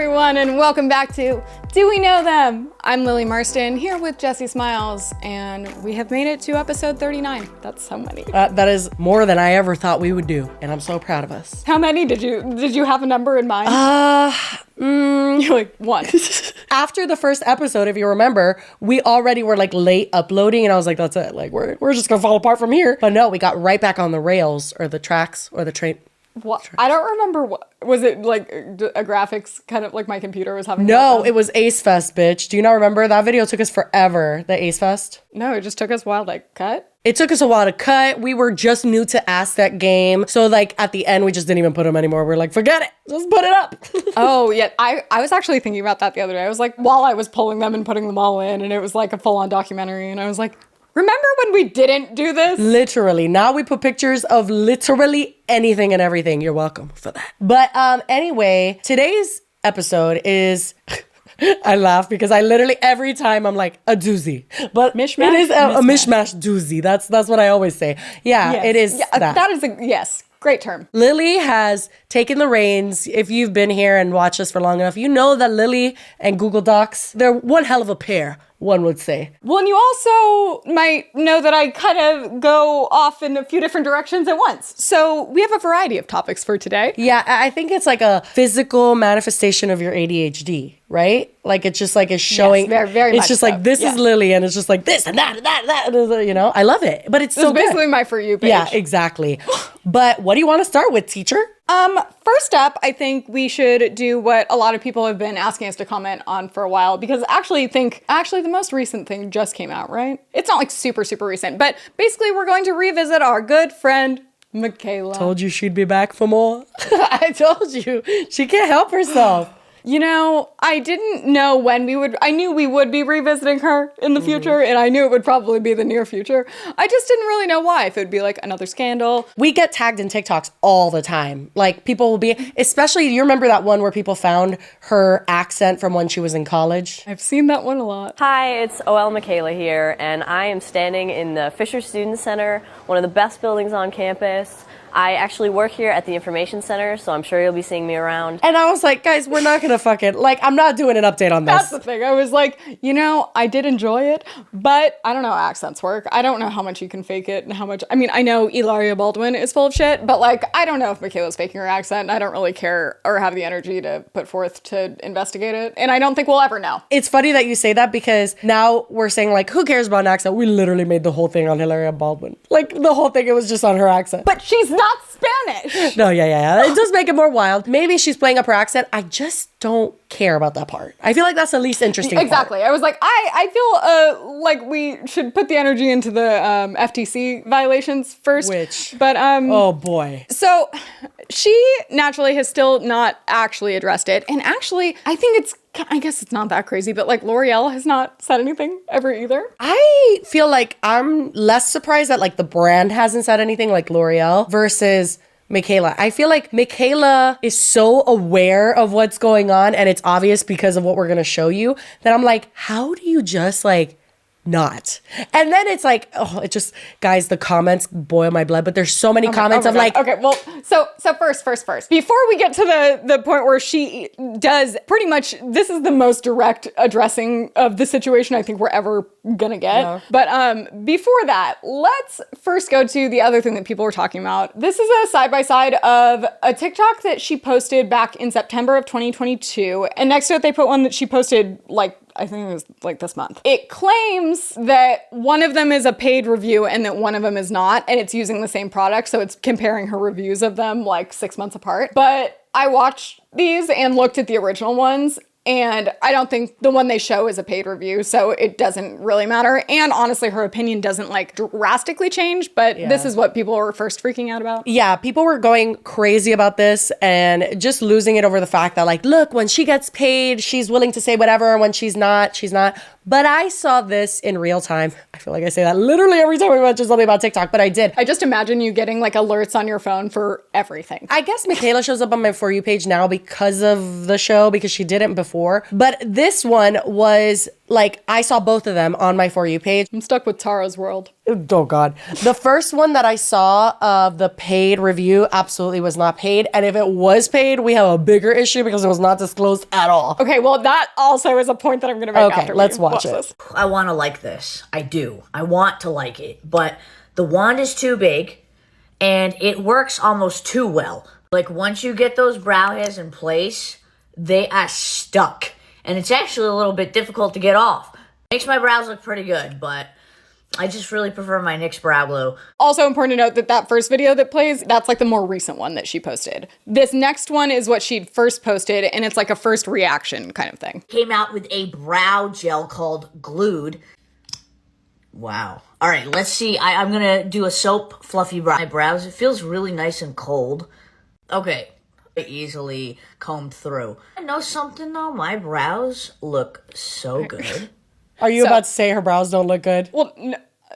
everyone, and welcome back to Do We Know Them? I'm Lily Marston, here with Jessi Smiles, and we have made it to episode 39. That's so many. That is more than I ever thought we would do, and I'm so proud of us. How many did you have a number in mind? You're like, one. After the first episode, if you remember, we already were like late uploading, and I was like, that's it. Like, we're just gonna fall apart from here. But no, we got right back on the rails, or the tracks, or the train. What? I don't remember what. Was it like a graphics kind of like my computer was having? No, it was Ace Fest, bitch. Do you not remember? That video took us forever, the Ace Fest. No, it just took us a while to cut. It took us a while to cut. We were just new to Ask That Game. So like at the end, we just didn't even put them anymore. We're like, forget it. Just put it up. Oh, yeah. I was actually thinking about that the other day. I was like, while I was pulling them and putting them all in, and it was like a full-on documentary. And I was like, remember when we didn't do this? Literally. Now we put pictures of literally anything and everything. You're welcome for that. But anyway, today's episode is... I laugh because I literally every time I'm like a doozy, but mishmash? It is a mishmash doozy. That's what I always say. Yeah, yes. It is. Yeah, that is yes. Great term. Lily has taken the reins. If you've been here and watched us for long enough, you know that Lily and Google Docs, they're one hell of a pair, one would say. Well, and you also might know that I kind of go off in a few different directions at once. So we have a variety of topics for today. Yeah, I think it's like a physical manifestation of your ADHD, right? Like it's just like it's showing. Yes, very it's just so. like this is Lily, and it's just like this and that and that. You know, I love it, but it's so basically good. My For You page. Yeah, exactly. But what do you want to start with, teacher? First up, I think we should do what a lot of people have been asking us to comment on for a while, because actually the most recent thing just came out, right? It's not like super, super recent, but basically we're going to revisit our good friend, Mikayla. Told you she'd be back for more. I told you. She can't help herself. You know, I didn't know when I knew we would be revisiting her in the future, and I knew it would probably be the near future. I just didn't really know why, if it would be like another scandal. We get tagged in TikToks all the time. Like people will be, especially, do you remember that one where people found her accent from when she was in college? I've seen that one a lot. Hi, it's OL Mikayla here, and I am standing in the Fisher Student Center, one of the best buildings on campus. I actually work here at the Information Center, so I'm sure you'll be seeing me around. And I was like, guys, we're not gonna I'm not doing an update on this. That's the thing. I was like, I did enjoy it, but I don't know how accents work. I don't know how much you can fake it and how much, I know Hilaria Baldwin is full of shit, but like, I don't know if Mikayla's faking her accent, and I don't really care or have the energy to put forth to investigate it, and I don't think we'll ever know. It's funny that you say that, because now we're saying like, who cares about an accent? We literally made the whole thing on Hilaria Baldwin. Like the whole thing, it was just on her accent. But she's not Spanish. No, yeah. It does make it more wild. Maybe she's playing up her accent. I just don't care about that part. I feel like that's the least interesting Exactly. part. I was like, I feel like we should put the energy into the FTC violations first. But oh boy. So she naturally has still not actually addressed it. And actually, I guess it's not that crazy, but like L'Oreal has not said anything ever either. I feel like I'm less surprised that like the brand hasn't said anything, like L'Oreal, versus Mikayla. I feel like Mikayla is so aware of what's going on, and it's obvious because of what we're gonna show you, that I'm like, how do you just like not? And then it's like, guys, the comments boil my blood, but there's so many comments of like, okay, well, so first, before we get to the point where she does pretty much, this is the most direct addressing of the situation I think we're ever gonna get. Yeah. But before that, let's first go to the other thing that people were talking about. This is a side-by-side of a TikTok that she posted back in September of 2022. And next to it, they put one that she posted like, I think it was like this month. It claims that one of them is a paid review and that one of them is not, and it's using the same product, so it's comparing her reviews of them like 6 months apart. But I watched these and looked at the original ones, and I don't think the one they show is a paid review, so it doesn't really matter. And honestly, her opinion doesn't like drastically change, but this is what people were first freaking out about. Yeah, people were going crazy about this and just losing it over the fact that like, look, when she gets paid, she's willing to say whatever, and when she's not, she's not. But I saw this in real time. I feel like I say that literally every time we mention something about TikTok, but I did. I just imagine you getting like alerts on your phone for everything. I guess Mikayla shows up on my For You page now because of the show, because she didn't before. But this one was like I saw both of them on my For You page. I'm stuck with Tara's world. Oh God. The first one that I saw of the paid review absolutely was not paid. And if it was paid, we have a bigger issue because it was not disclosed at all. Okay, well, that also is a point that I'm going to make after let's we watch it. this. I want to like this. I do. I want to like it. But the wand is too big and it works almost too well. Like once you get those brow hairs in place, they are stuck. And it's actually a little bit difficult to get off. Makes my brows look pretty good, but I just really prefer my NYX brow glue. Also important to note that that first video that plays, that's like the more recent one that she posted. This next one is what she'd first posted, and it's like a first reaction kind of thing. Came out with a brow gel called Glued. Wow. All right, let's see. I'm going to do a soap fluffy brows. It feels really nice and cold. Okay. Easily combed through. I know something though, my brows look so good. Are you about to say her brows don't look good? Well,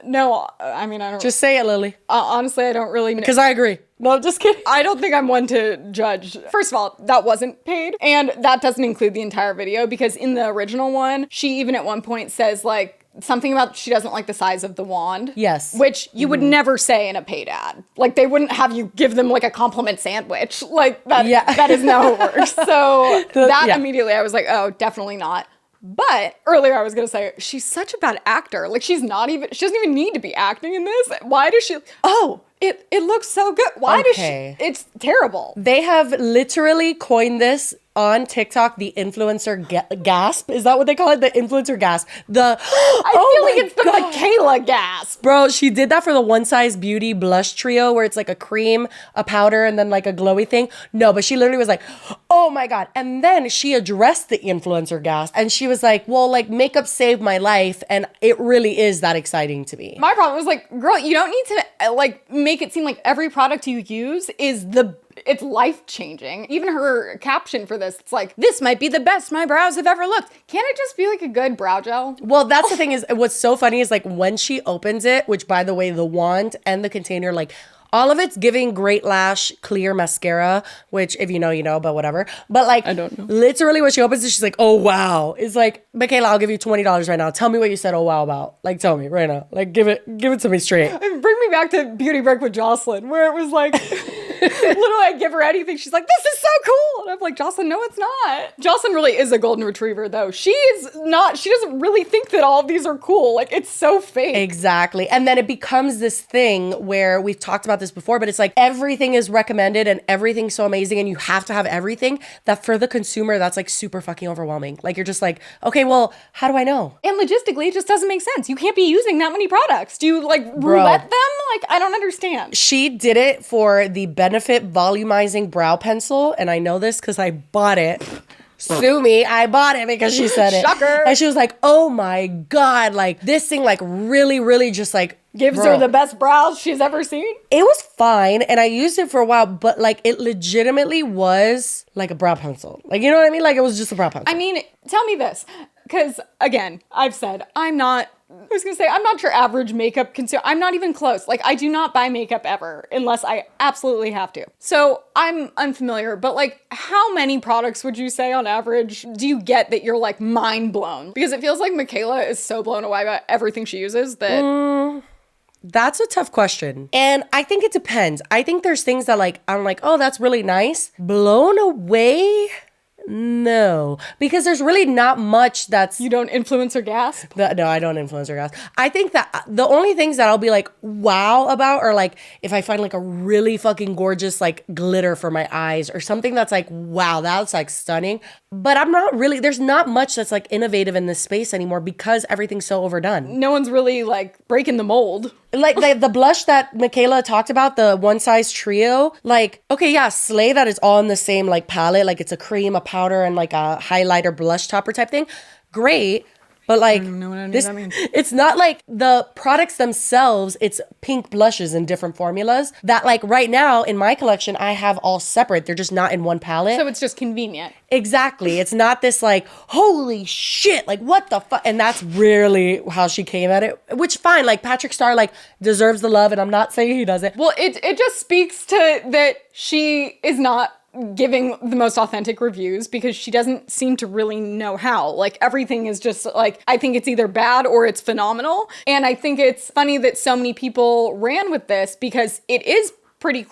no, I mean, I don't... Just say it, Lily. Honestly, I don't really know. Because I agree. No, I'm just kidding. I don't think I'm one to judge. First of all, that wasn't paid. And that doesn't include the entire video because in the original one, she even at one point says like, something about she doesn't like the size of the wand. Yes. Which you would never say in a paid ad. Like they wouldn't have you give them like a compliment sandwich. Like that, that is not how it works. So immediately I was like, oh, definitely not. But earlier I was going to say, she's such a bad actor. Like she doesn't even need to be acting in this. Why does she, it looks so good. Why does she, it's terrible. They have literally coined this on TikTok, the influencer gasp. Is that what they call it? The influencer gasp. I feel like it's the Mikayla gasp. Bro, she did that for the One Size Beauty blush trio where it's like a cream, a powder, and then like a glowy thing. No, but she literally was like, oh my God. And then she addressed the influencer gasp and she was like, well, like makeup saved my life and it really is that exciting to me. My problem was like, girl, you don't need to like make it seem like every product you use is it's life-changing. Even her caption for this, it's like, this might be the best my brows have ever looked. Can't it just be like a good brow gel? Well, that's the thing is, what's so funny is like when she opens it, which by the way, the wand and the container, like all of it's giving Great Lash Clear Mascara, which if you know, you know, but whatever. But like, I don't know. Literally when she opens it, she's like, oh wow. It's like, Mikayla, I'll give you $20 right now. Tell me what you said oh wow about. Like, tell me right now. Like, give it to me straight. Bring me back to Beauty Break with Jocelyn, where it was like, literally I give her anything. She's like, this is so cool. And I'm like, Jocelyn, no, it's not. Jocelyn really is a golden retriever though. She doesn't really think that all of these are cool. Like, it's so fake. Exactly. And then it becomes this thing where we've talked about this before, but it's like everything is recommended and everything's so amazing and you have to have everything that for the consumer, that's like super fucking overwhelming. Like you're just like, okay, well, how do I know? And logistically, it just doesn't make sense. You can't be using that many products. Do you like roulette them? Like, I don't understand. She did it for the Benefit Volumizing Brow Pencil. And I know this because I bought it. Sue me, I bought it because she said it. Shocker. And she was like, oh my God, like this thing like really, really just like gives her the best brows she's ever seen. It was fine and I used it for a while, but like it legitimately was like a brow pencil. Like, you know what I mean? Like it was just a brow pencil. I mean, tell me this, because again, I've said I'm not your average makeup consumer. I'm not even close. Like, I do not buy makeup ever unless I absolutely have to. So I'm unfamiliar, but like, how many products would you say on average do you get that you're like mind blown? Because it feels like Mikayla is so blown away by everything she uses that... That's a tough question. And I think it depends. I think there's things that like, I'm like, oh, that's really nice. Blown away? No, because there's really not much that's... You don't influence or gasp? No, I don't influence or gasp. I think that the only things that I'll be like, wow about are like, if I find like a really fucking gorgeous like glitter for my eyes or something that's like, wow, that's like stunning. But I'm not really, there's not much that's like innovative in this space anymore because everything's so overdone. No one's really like breaking the mold. Like the blush that Mikayla talked about, the One Size Trio, like, okay, yeah, slay that is all in the same like palette. Like it's a cream, a powder, and like a highlighter blush topper type thing. Great. But like, I don't know what any of that means. It's not like the products themselves, it's pink blushes in different formulas that like right now in my collection, I have all separate. They're just not in one palette. So it's just convenient. Exactly. It's not this like, holy shit, like what the fuck? And that's rarely how she came at it, which fine. Like Patrick Star like deserves the love and I'm not saying he doesn't. Well, it just speaks to that she is not giving the most authentic reviews because she doesn't seem to really know how. Like, everything is just like, I think it's either bad or it's phenomenal. And I think it's funny that so many people ran with this because it is pretty...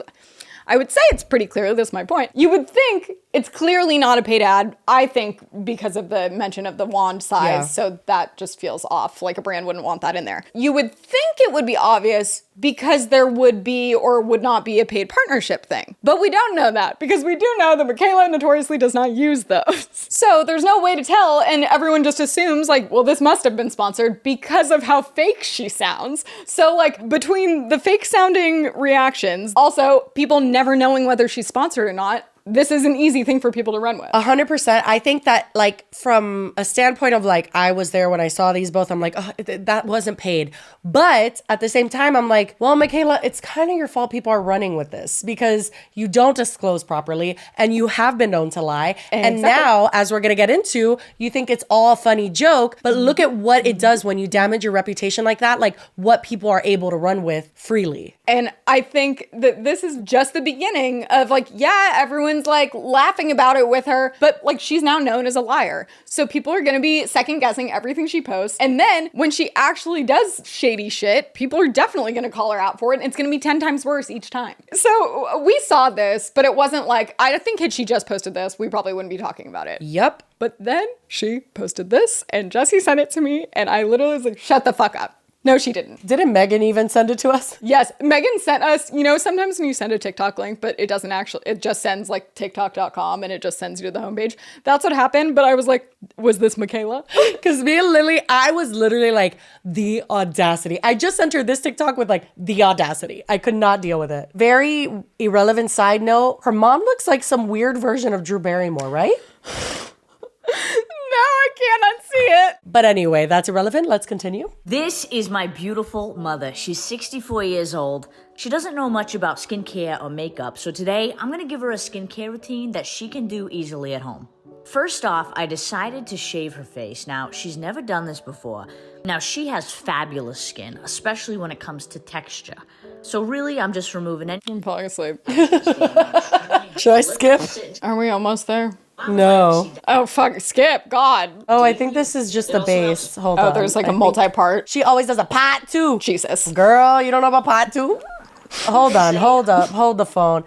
I would say it's pretty clear, that's my point. You would think it's clearly not a paid ad, I think, because of the mention of the wand size, so that just feels off, like a brand wouldn't want that in there. You would think it would be obvious because there would be or would not be a paid partnership thing. But we don't know that, because we do know that Mikayla notoriously does not use those. So there's no way to tell, and everyone just assumes, like, well, this must have been sponsored because of how fake she sounds. So, like, between the fake sounding reactions, also people never knowing whether she's sponsored or not, this is an easy thing for people to run with. 100%. I think that, like, from a standpoint of, like, I was there when I saw these both, I'm like, oh, that wasn't paid. But at the same time, I'm like, well, Mikayla, it's kind of your fault people are running with this because you don't disclose properly and you have been known to lie. Exactly. And now, as we're going to get into, you think it's all a funny joke, but look at what it does when you damage your reputation like that, like what people are able to run with freely. And I think that this is just the beginning of, like, yeah, everyone's like laughing about it with her, but like she's now known as a liar. So people are going to be second guessing everything she posts. And then when she actually does shady shit, people are definitely going to call her out for it. And it's going to be 10 times worse each time. So we saw this, but it wasn't like, I think had she just posted this, we probably wouldn't be talking about it. Yep. But then she posted this and Jessi sent it to me and I literally was like, shut the fuck up. No, she didn't. Didn't Megan even send it to us? Yes, Megan sent us, you know, sometimes when you send a TikTok link, but it doesn't actually, it just sends like TikTok.com and it just sends you to the homepage. That's what happened, but I was like, was this Mikayla? Because me and Lily, I was literally like, the audacity. I just sent her this TikTok with like, the audacity. I could not deal with it. Very irrelevant side note, her mom looks like some weird version of Drew Barrymore, right? No, I can't unsee it. But anyway, that's irrelevant. Let's continue. This is my beautiful mother. She's 64 years old. She doesn't know much about skincare or makeup, so today I'm gonna give her a skincare routine that she can do easily at home. First off, I decided to shave her face. Now, she's never done this before. Now, she has fabulous skin, especially when it comes to texture. So really, I'm just removing it. I'm falling asleep. Should I skip? Are we almost there? No. Oh, fuck, skip, God. Oh, I think this is just the base. Hold on. Oh, there's like a multi-part. She always does a part two. Jesus. Girl, you don't know about part two? Hold on, hold up, hold the phone.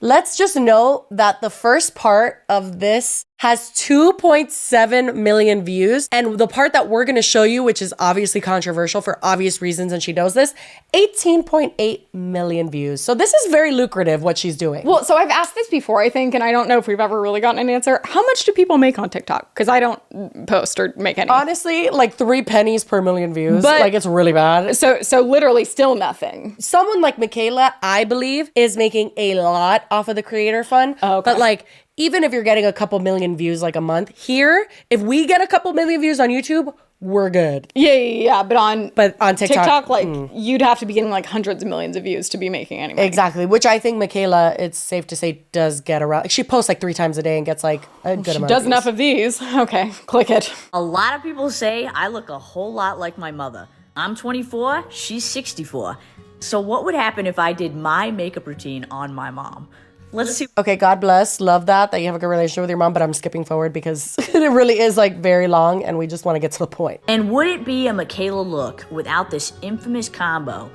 Let's just note that the first part of this has 2.7 million views. And the part that we're going to show you, which is obviously controversial for obvious reasons, and she knows this, 18.8 million views. So this is very lucrative, what she's doing. Well, so I've asked this before, I think, and I don't know if we've ever really gotten an answer. How much do people make on TikTok? Because I don't post or make any. Honestly, like 3 pennies per million views. But like, it's really bad. So literally still nothing. Someone like Mikayla, I believe, is making a lot off of the creator fund. Oh, okay. But like, even if you're getting a couple million views like a month, here, if we get a couple million views on YouTube, we're good. Yeah. But on TikTok, like, you'd have to be getting like hundreds of millions of views to be making any money. Exactly, which I think Mikayla, it's safe to say, does get around. She posts like 3 times a day and gets like a good amount. She does of enough of these. Okay, click it. A lot of people say I look a whole lot like my mother. I'm 24, she's 64. So what would happen if I did my makeup routine on my mom? Let's see. Okay, God bless. Love that you have a good relationship with your mom, but I'm skipping forward because it really is like very long and we just want to get to the point. And would it be a Mikayla look without this infamous combo?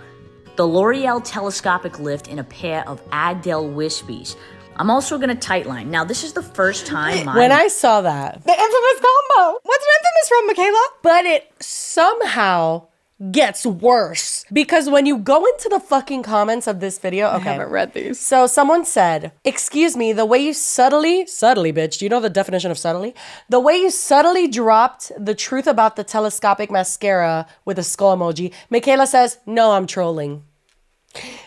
The L'Oreal telescopic lift in a pair of Adele Wispies. I'm also going to tightline. Now, this is the first time when I saw that. The infamous combo. What's an infamous from, Mikayla? But it somehow gets worse because when you go into the fucking comments of this video, okay, I haven't read these. So someone said, excuse me, the way you subtly, bitch, do you know the definition of subtly? The way you subtly dropped the truth about the telescopic mascara with a skull emoji. Mikayla says, no, I'm trolling.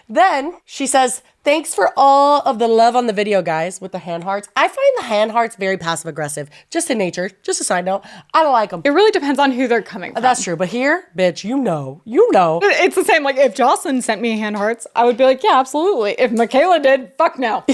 Then she says, thanks for all of the love on the video, guys, with the hand hearts. I find the hand hearts very passive aggressive, just in nature. Just a side note. I don't like them. It really depends on who they're coming from. That's true. But here, bitch, you know. It's the same. Like if Jocelyn sent me hand hearts, I would be like, yeah, absolutely. If Mikayla did, fuck no.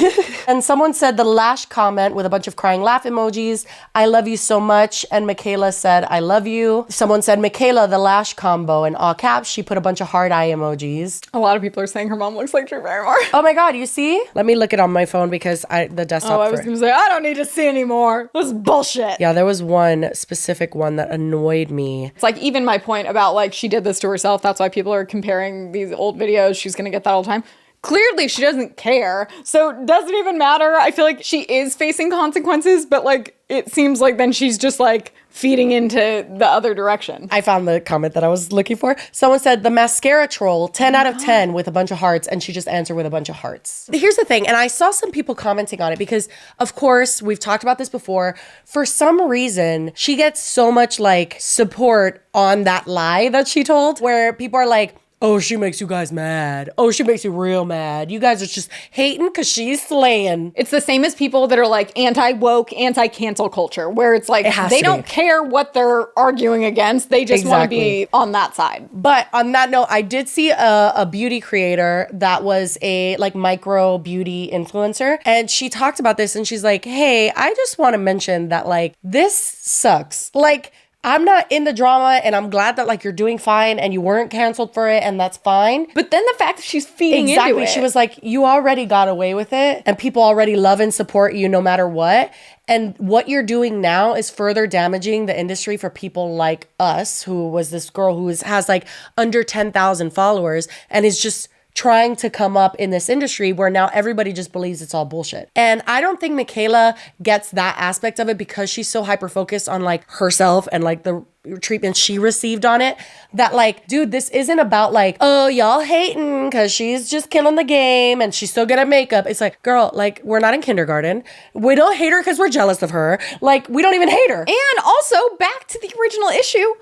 And someone said the lash comment with a bunch of crying laugh emojis. I love you so much. And Mikayla said, I love you. Someone said, Mikayla, the lash combo in all caps. She put a bunch of heart eye emojis. A lot of people are saying her mom looks like Drew Barrymore. Oh my God, you see? Let me look it on my phone because the desktop. Oh, I was going to say, I don't need to see anymore. This is bullshit. Yeah, there was one specific one that annoyed me. It's like even my point about like she did this to herself. That's why people are comparing these old videos. She's going to get that all the time. Clearly, she doesn't care. So it doesn't even matter. I feel like she is facing consequences, but like it seems like then she's just like feeding into the other direction. I found the comment that I was looking for. Someone said the mascara troll, 10 out of 10 with a bunch of hearts, and she just answered with a bunch of hearts. Here's the thing, and I saw some people commenting on it because, of course, we've talked about this before. For some reason, she gets so much like support on that lie that she told, where people are like, oh, she makes you guys mad. Oh, she makes you real mad. You guys are just hating because she's slaying. It's the same as people that are like anti-woke, anti-cancel culture, where it's like they don't care what they're arguing against. They just want to be on that side. But on that note, I did see a beauty creator that was a like micro beauty influencer. And she talked about this and she's like, hey, I just want to mention that like this sucks. Like, I'm not in the drama and I'm glad that like you're doing fine and you weren't canceled for it and that's fine. But then the fact that she's feeding into it. She was like, you already got away with it and people already love and support you no matter what. And what you're doing now is further damaging the industry for people like us, who was this girl who has like under 10,000 followers and is just trying to come up in this industry where now everybody just believes it's all bullshit. And I don't think Mikayla gets that aspect of it because she's so hyper focused on like herself and like the treatment she received on it, that like, dude, this isn't about like, oh, y'all hating because she's just killing the game and she's so good at makeup. It's like, girl, like, we're not in kindergarten. We don't hate her because we're jealous of her. Like, we don't even hate her. And also, back to the original issue,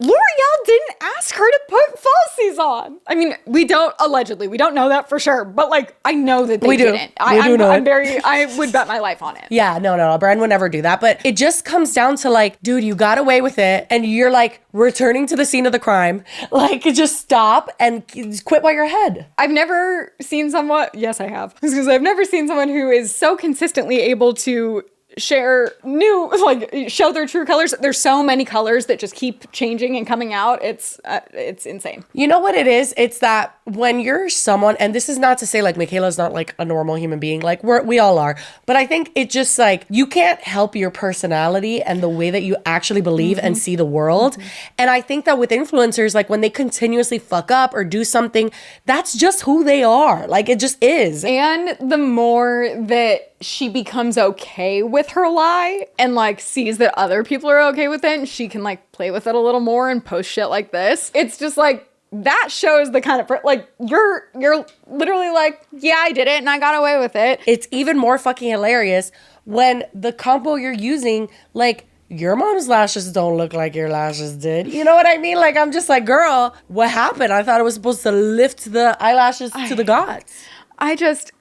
L'Oreal didn't ask her to put falsies on. I mean, we don't know that for sure, but like, I know that they didn't. I would bet my life on it. Yeah, no, a brand would never do that. But it just comes down to like, dude, you got away with it and you're like returning to the scene of the crime. Like, just stop and quit while you're ahead. I've never seen someone, yes, I have. Because I've never seen someone who is so consistently able to show their true colors. There's so many colors that just keep changing and coming out. It's insane. You know what it is? It's that when you're someone, and this is not to say like Mikayla's not like a normal human being, like we all are, but I think it just like, you can't help your personality and the way that you actually believe and see the world. And I think that with influencers, like when they continuously fuck up or do something, that's just who they are. Like, it just is. And the more that she becomes okay with her lie and like sees that other people are okay with it and she can like play with it a little more and post shit like this, it's just like, that shows the kind of like you're literally like, yeah, I did it and I got away with it. It's even more fucking hilarious when the combo you're using, like, your mom's lashes don't look like your lashes did. You know what I mean? Like, I'm just like, girl, what happened? I thought it was supposed to lift the eyelashes to the gods. I'm just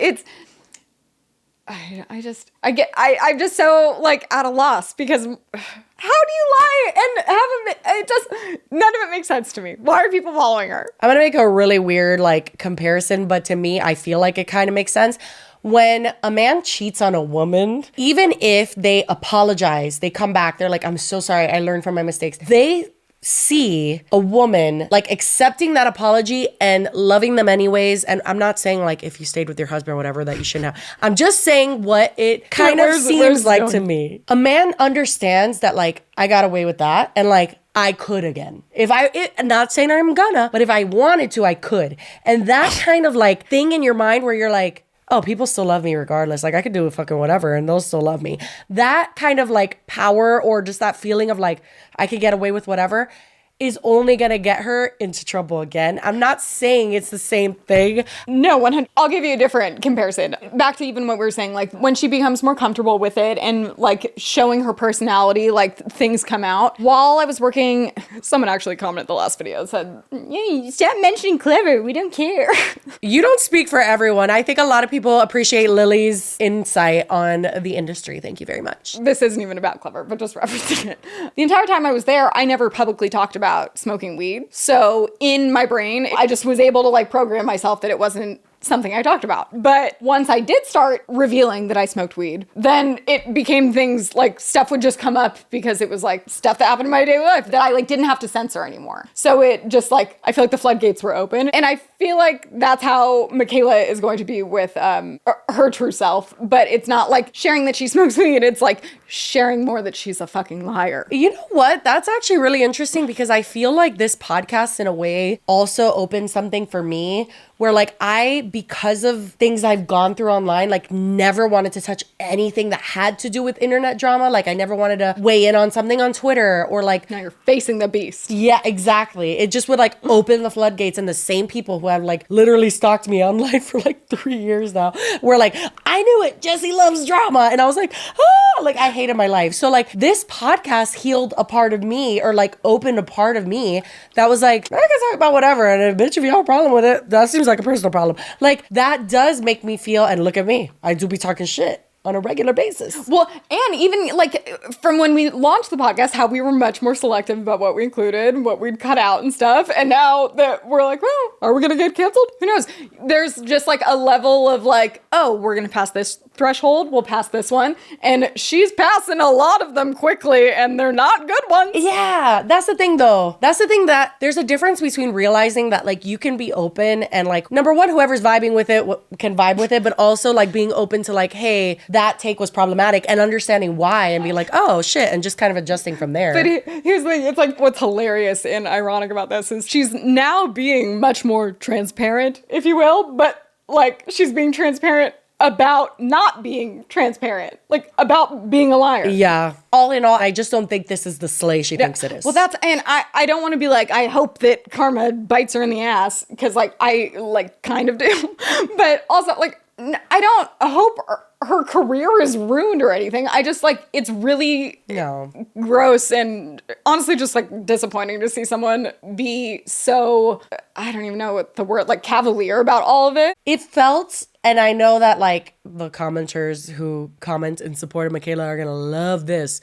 so like at a loss because how do you lie and none of it makes sense to me. Why are people following her? I'm gonna make a really weird like comparison, but to me, I feel like it kind of makes sense. When a man cheats on a woman, even if they apologize, they come back, they're like, I'm so sorry, I learned from my mistakes. They see a woman like accepting that apology and loving them anyways. And I'm not saying like if you stayed with your husband or whatever that you shouldn't have. I'm just saying what it kind of seems like to me. A man understands that like, I got away with that and like, I could again. Not saying I'm gonna, but if I wanted to, I could. And that kind of like thing in your mind where you're like, oh, people still love me regardless. Like, I could do fucking whatever and they'll still love me. That kind of like power or just that feeling of like, I could get away with whatever is only gonna get her into trouble again. I'm not saying it's the same thing. No, 100. I'll give you a different comparison. Back to even what we were saying, like when she becomes more comfortable with it and like showing her personality, like things come out. While I was working, someone actually commented the last video, said, yeah, stop mentioning clever, we don't care. You don't speak for everyone. I think a lot of people appreciate Lily's insight on the industry. Thank you very much. This isn't even about clever, but just referencing it. The entire time I was there, I never publicly talked about smoking weed. So in my brain, I just was able to like program myself that it wasn't something I talked about. But once I did start revealing that I smoked weed, then it became things like stuff would just come up because it was like stuff that happened in my daily life that I like didn't have to censor anymore. So it just like, I feel like the floodgates were open. And I feel like that's how Mikayla is going to be with her true self. But it's not like sharing that she smokes weed. It's like sharing more that she's a fucking liar. You know what? That's actually really interesting because I feel like this podcast in a way also opened something for me where like because of things I've gone through online, like never wanted to touch anything that had to do with internet drama. Like I never wanted to weigh in on something on Twitter or like. Now you're facing the beast. Yeah, exactly. It just would like open the floodgates, and the same people who have like literally stalked me online for like 3 years now were like, I knew it. Jessi loves drama. And I was like, like I hated my life. So like this podcast healed a part of me or like opened a part of me that was like, I can talk about whatever. And bitch, if you have a problem with it, that seems like a personal problem. Like that does make me feel, and look at me, I do be talking shit on a regular basis. Well, and even like from when we launched the podcast, how we were much more selective about what we included, what we'd cut out and stuff. And now that we're like, well, are we going to get canceled? Who knows? There's just like a level of like, oh, we're going to pass this threshold. We'll pass this one. And she's passing a lot of them quickly and they're not good ones. Yeah, that's the thing though. That's the thing, that there's a difference between realizing that like you can be open and like, number one, whoever's vibing with it can vibe with it, but also like being open to like, hey, that take was problematic and understanding why and be like, oh shit, and just kind of adjusting from there. But here's the thing, it's like what's hilarious and ironic about this is she's now being much more transparent, if you will, but like she's being transparent about not being transparent, like about being a liar. Yeah. All in all, I just don't think this is the slay she thinks it is. Well, and I don't want to be like, I hope that karma bites her in the ass, because like I like kind of do, but also like I don't hope her career is ruined or anything. I just like, it's really gross and honestly just like disappointing to see someone be so, I don't even know what the word, like cavalier about all of it. It felt, and I know that like the commenters who comment in support of Mikayla are gonna love this,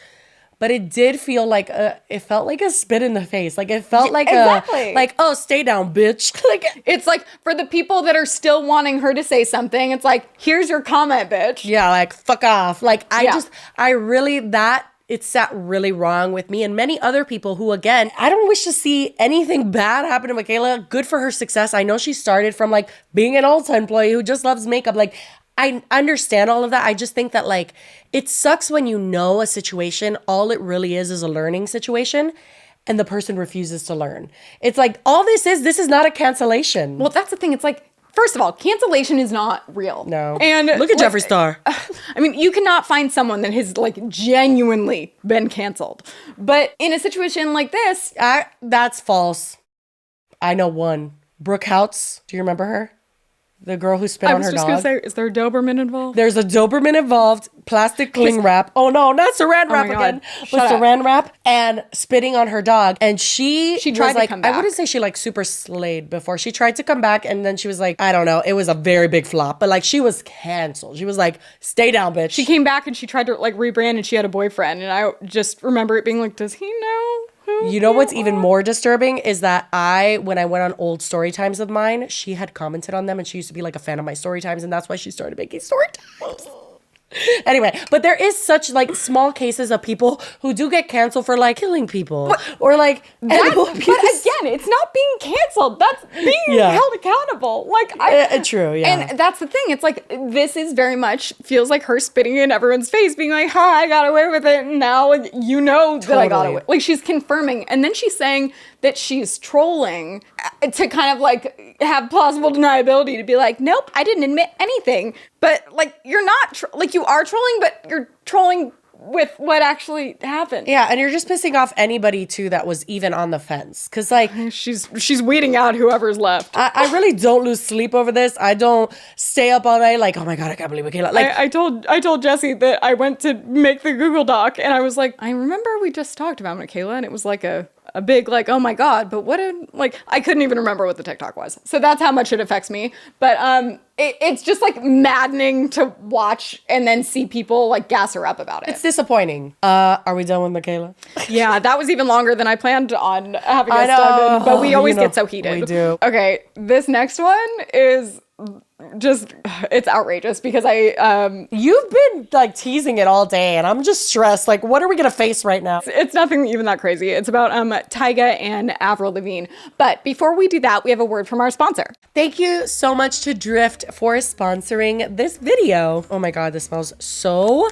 but it did feel like it felt like a spit in the face. Like it felt like like, oh, stay down, bitch. Like it's like for the people that are still wanting her to say something, it's like, here's your comment, bitch. Yeah, like fuck off. Like it sat really wrong with me and many other people who, again, I don't wish to see anything bad happen to Mikayla. Good for her success. I know she started from like being an Ulta employee who just loves makeup. Like I understand all of that. I just think that like it sucks when you know a situation, all it really is a learning situation, and the person refuses to learn. It's like, all this is not a cancellation. Well, that's the thing. It's like, first of all, cancellation is not real. No. And look at like, Jeffree Star. I mean, you cannot find someone that has like genuinely been canceled. But in a situation like this, that's false. I know one. Brooke Houts. Do you remember her? The girl who spit on her dog. I was just going to say, is there a Doberman involved? There's a Doberman involved, plastic cling wrap. Oh no, not saran wrap again. But saran wrap and spitting on her dog. And she tried to come back. I wouldn't say she like super slayed before. She tried to come back and then she was like, I don't know. It was a very big flop. But like she was canceled. She was like, stay down, bitch. She came back and she tried to like rebrand and she had a boyfriend. And I just remember it being like, does he know? You know what's even more disturbing is that when I went on old story times of mine, she had commented on them and she used to be like a fan of my story times, and that's why she started making story times. Anyway, but there is such like small cases of people who do get canceled for like killing people or like animal abuse. But again, it's not being canceled. That's being held accountable. Like true, yeah. And that's the thing. It's like this is very much feels like her spitting in everyone's face, being like, "Ha, I got away with it." And now like, you know that I got away. Like she's confirming, and then she's saying that she's trolling to kind of like have plausible deniability to be like, nope, I didn't admit anything. But like, you're not, like you are trolling, but you're trolling with what actually happened. Yeah, and you're just pissing off anybody too that was even on the fence. Cause like she's weeding out whoever's left. I really don't lose sleep over this. I don't stay up all night like, oh my God, I can't believe Mikayla. Like I told Jessi that I went to make the Google Doc and I was like, I remember we just talked about Mikayla and it was like a big like, oh my God, but I couldn't even remember what the TikTok was. So that's how much it affects me. But it's just like maddening to watch and then see people like gas her up about it. It's disappointing. Are we done with Mikayla? Yeah, that was even longer than I planned on having us done in, but we always get so heated. We do. Okay, this next one is just, it's outrageous because You've been like teasing it all day and I'm just stressed. Like, what are we gonna face right now? it's nothing even that crazy. It's about Tyga and Avril Lavigne. But before we do that, we have a word from our sponsor. Thank you so much to Drift for sponsoring this video. Oh my God, this smells so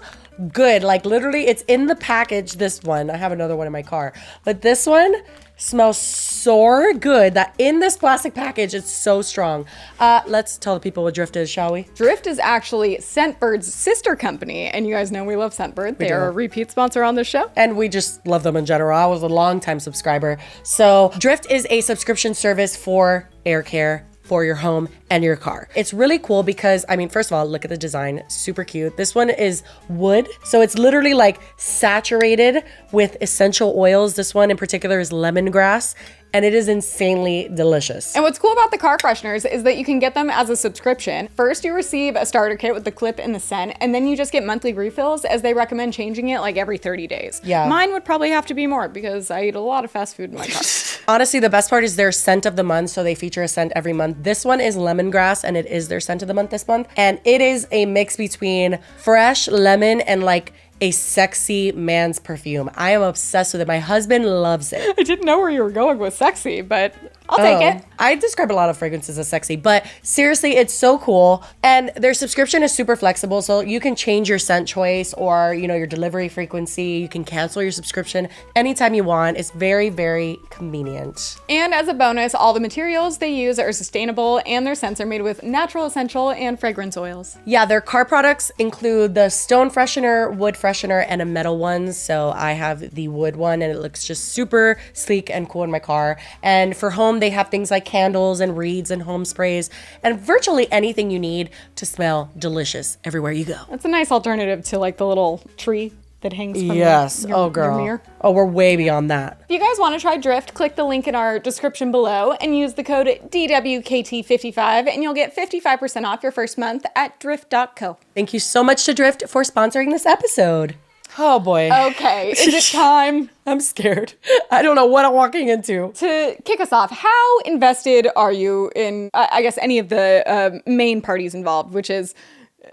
good. Like literally it's in the package, this one. I have another one in my car, but this one smells so good that in this plastic package, it's so strong. Let's tell the people what Drift is, shall we? Drift is actually Scentbird's sister company, and you guys know we love Scentbird. They are a repeat sponsor on this show. And we just love them in general. I was a longtime subscriber. So Drift is a subscription service for air care for your home and your car. It's really cool because, I mean, first of all, look at the design, super cute. This one is wood, so it's literally like saturated with essential oils. This one in particular is lemongrass, and it is insanely delicious. And what's cool about the car fresheners is that you can get them as a subscription. First, you receive a starter kit with the clip and the scent, and then you just get monthly refills as they recommend changing it like every 30 days. Yeah. Mine would probably have to be more because I eat a lot of fast food in my car. Honestly, the best part is their scent of the month, so they feature a scent every month. This one is lemongrass, and it is their scent of the month this month. And it is a mix between fresh lemon and like a sexy man's perfume. I am obsessed with it. My husband loves it. I didn't know where you were going with sexy, but I'll take it. I describe a lot of fragrances as sexy, but seriously, it's so cool. And their subscription is super flexible, so you can change your scent choice or, you know, your delivery frequency. You can cancel your subscription anytime you want. It's very, very convenient. And as a bonus, all the materials they use are sustainable and their scents are made with natural, essential, and fragrance oils. Yeah, their car products include the stone freshener, wood freshener, and a metal one. So I have the wood one and it looks just super sleek and cool in my car. And for home, they have things like candles and reeds and home sprays and virtually anything you need to smell delicious everywhere you go. That's a nice alternative to like the little tree that hangs from Yes. your Oh, girl. mirror. Oh, we're way beyond that. If you guys want to try Drift, click the link in our description below and use the code DWKT55 and you'll get 55% off your first month at drift.co. Thank you so much to Drift for sponsoring this episode. Oh boy. Okay, is it time? I'm scared. I don't know what I'm walking into. To kick us off, how invested are you in, I guess, any of the main parties involved, which is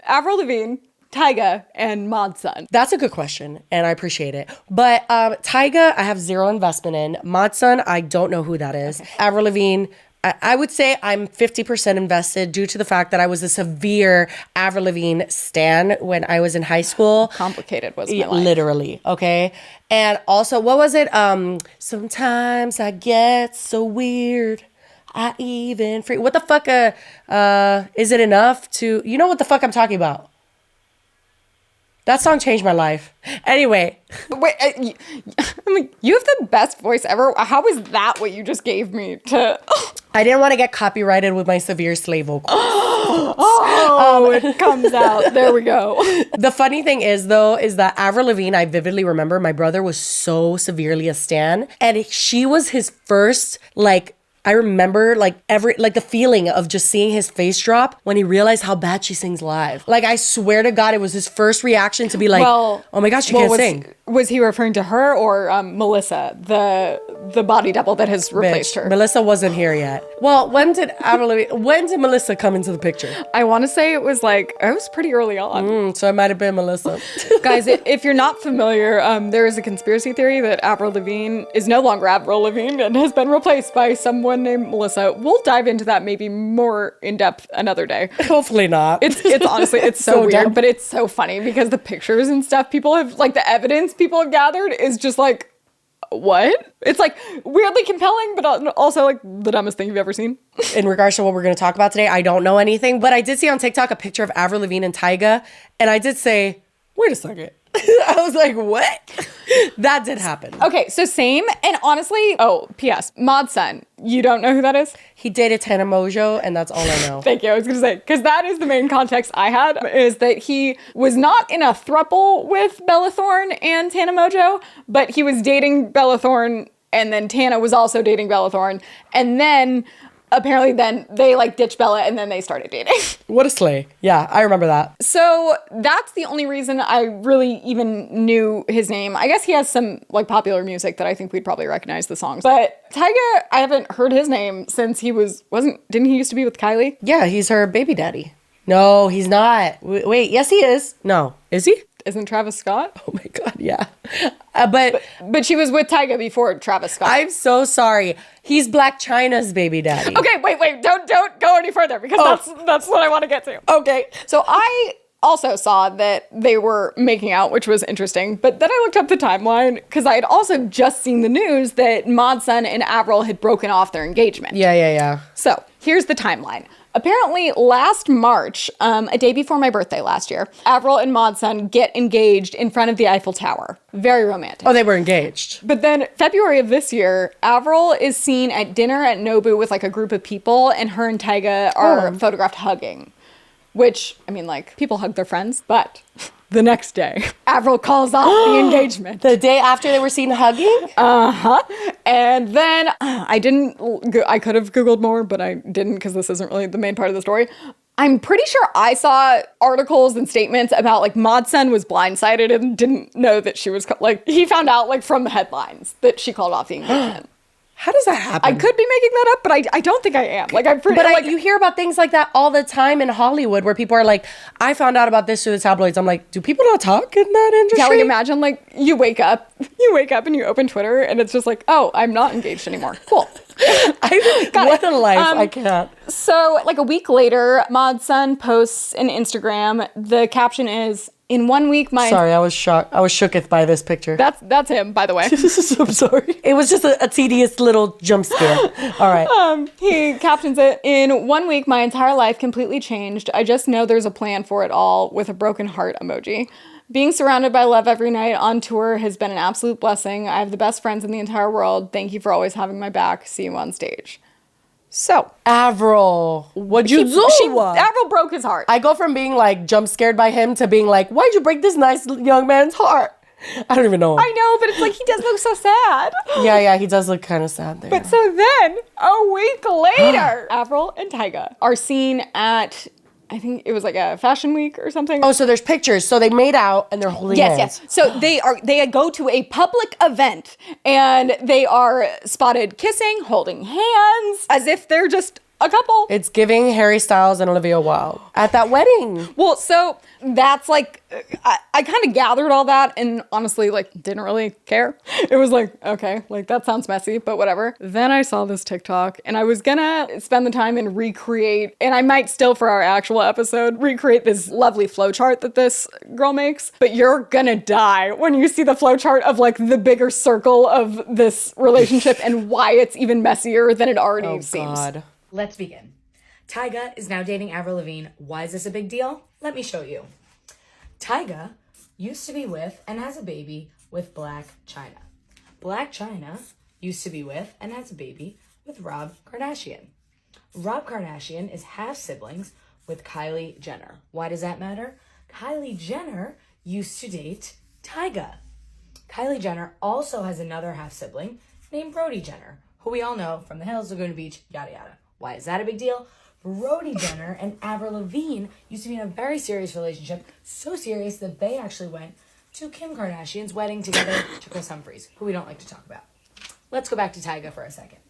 Avril Lavigne, Tyga, and Modsun? That's a good question, and I appreciate it. But Tyga, I have zero investment in. Modsun, I don't know who that is. Okay. Avril Lavigne, I would say I'm 50% invested due to the fact that I was a severe Avril Lavigne stan when I was in high school. Complicated was my life. Literally, okay? And also, what was it? Sometimes I get so weird. I even free. What the fuck? Is it enough to? You know what the fuck I'm talking about? That song changed my life. Anyway. Wait, I mean, you have the best voice ever. How is that what you just gave me to? I didn't want to get copyrighted with my severe slave vocal. It comes out. There we go. The funny thing is, though, is that Avril Lavigne, I vividly remember my brother was so severely a stan. And she was his first, I remember the feeling of just seeing his face drop when he realized how bad she sings live. Like, I swear to God, it was his first reaction to be like, oh my gosh, she can't sing. Was he referring to her or Melissa, the body double that has replaced her? Melissa wasn't here yet. Well, when did Melissa come into the picture? I want to say it was pretty early on. So it might have been Melissa. Guys, if you're not familiar, there is a conspiracy theory that Avril Lavigne is no longer Avril Lavigne and has been replaced by someone named Melissa. We'll dive into that maybe more in depth another day. Hopefully not. It's honestly, it's so weird, dumb. But it's so funny because the pictures and stuff people have, the evidence people have gathered is just what? It's weirdly compelling, but also the dumbest thing you've ever seen. In regards to what we're going to talk about today, I don't know anything, but I did see on TikTok a picture of Avril Lavigne and Tyga, and I did say, wait a second. I was like, what? That did happen. Okay, so same. And honestly, P.S. Modsun, you don't know who that is? He dated Tana Mongeau, and that's all I know. Thank you. I was going to say, because that is the main context I had, is that he was not in a throuple with Bella Thorne and Tana Mongeau, but he was dating Bella Thorne, and then Tana was also dating Bella Thorne. And then apparently then they like ditched Bella and then they started dating. What a slay. Yeah, I remember that. So that's the only reason I really even knew his name. I guess he has some like popular music that I think we'd probably recognize the songs. But Tyga, I haven't heard his name since didn't he used to be with Kylie? Yeah, he's her baby daddy. No, he's not. Wait, yes he is. No, is he? Isn't Travis Scott? Oh my God, yeah. But she was with Tyga before Travis Scott. I'm so sorry. He's Black China's baby daddy. Okay, wait, don't go any further because that's what I want to get to. Okay. So I also saw that they were making out, which was interesting. But then I looked up the timeline because I had also just seen the news that Modsun and Avril had broken off their engagement. Yeah. So here's the timeline. Apparently, last March, a day before my birthday last year, Avril and Modsun get engaged in front of the Eiffel Tower. Very romantic. Oh, they were engaged. But then February of this year, Avril is seen at dinner at Nobu with like a group of people, and her and Tyga are photographed hugging. Which, I mean, like, people hug their friends, but the next day, Avril calls off the engagement. The day after they were seen hugging? Uh-huh. And then I could have Googled more, but I didn't because this isn't really the main part of the story. I'm pretty sure I saw articles and statements about like Modsun was blindsided and didn't know that she was like, he found out like from the headlines that she called off the engagement. How does that happen? I could be making that up, but I don't think I am. Like I'm pretty. But you hear about things like that all the time in Hollywood, where people are like, "I found out about this through the tabloids." I'm like, do people not talk in that industry? Yeah, like imagine like you wake up and you open Twitter and it's just like, oh, I'm not engaged anymore. Cool. What a life! I can't. So like a week later, Modsun posts an Instagram. The caption is, "In 1 week, my..." Sorry, I was shocked. I was shooketh by this picture. That's him, by the way. I'm sorry. It was just a tedious little jump scare. All right. He captions it, "In 1 week, my entire life completely changed. I just know there's a plan for it all," with a broken heart emoji. "Being surrounded by love every night on tour has been an absolute blessing. I have the best friends in the entire world. Thank you for always having my back. See you on stage." So, Avril, what'd you do? Avril broke his heart. I go from being like jump scared by him to being like, why'd you break this nice young man's heart? I don't even know. I know, but it's like he does look so sad. Yeah, he does look kind of sad there. But so then, a week later, Avril and Tyga are seen at, I think it was like a fashion week or something. Oh, so there's pictures. So they made out and they're holding hands. Yes. So they go to a public event and they are spotted kissing, holding hands, as if they're just a couple. It's giving Harry Styles and Olivia Wilde at that wedding. Well, so that's like, I kind of gathered all that and honestly, like, didn't really care. It was like, okay, like, that sounds messy, but whatever. Then I saw this TikTok and I was gonna spend the time and recreate, and I might still for our actual episode, recreate this lovely flowchart that this girl makes. But you're gonna die when you see the flowchart of like the bigger circle of this relationship and why it's even messier than it already seems. God. Let's begin. Tyga is now dating Avril Lavigne. Why is this a big deal? Let me show you. Tyga used to be with and has a baby with Black China. Black China used to be with and has a baby with Rob Kardashian. Rob Kardashian is half siblings with Kylie Jenner. Why does that matter? Kylie Jenner used to date Tyga. Kylie Jenner also has another half sibling named Brody Jenner, who we all know from the Hills, Laguna Beach, yada yada. Why is that a big deal? Brody Jenner and Avril Lavigne used to be in a very serious relationship, so serious that they actually went to Kim Kardashian's wedding together to Chris Humphries, who we don't like to talk about. Let's go back to Tyga for a second.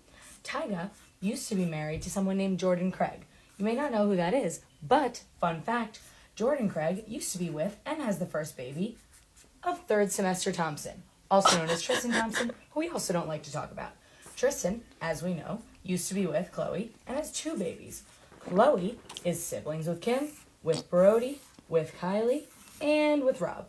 Tyga used to be married to someone named Jordan Craig. You may not know who that is, but fun fact, Jordan Craig used to be with and has the first baby of third semester Thompson, also known as Tristan Thompson, who we also don't like to talk about. Tristan, as we know, used to be with Khloe and has 2 babies. Khloe is siblings with Kim, with Brody, with Kylie, and with Rob.